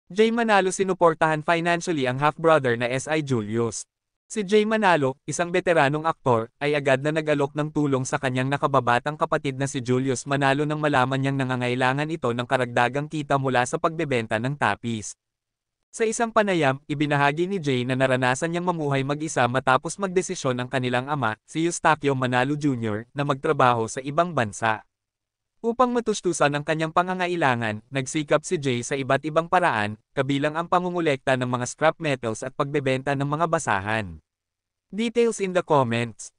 Jay Manalo sinuportahan financially ang half-brother na S.I. Julius. Si Jay Manalo, isang veteranong aktor, ay agad na nag-alok ng tulong sa kanyang nakababatang kapatid na si Julius Manalo nang malaman niyang nangangailangan ito ng karagdagang kita mula sa pagbebenta ng tapis. Sa isang panayam, ibinahagi ni Jay na naranasan niyang mamuhay mag-isa matapos magdesisyon ang kanilang ama, si Eustaquio Manalo Jr., na magtrabaho sa ibang bansa. Upang matustusan ang kanyang pangangailangan, nagsikap si Jay sa iba't ibang paraan, kabilang ang pangungulekta ng mga scrap metals at pagbebenta ng mga basahan. Details in the comments.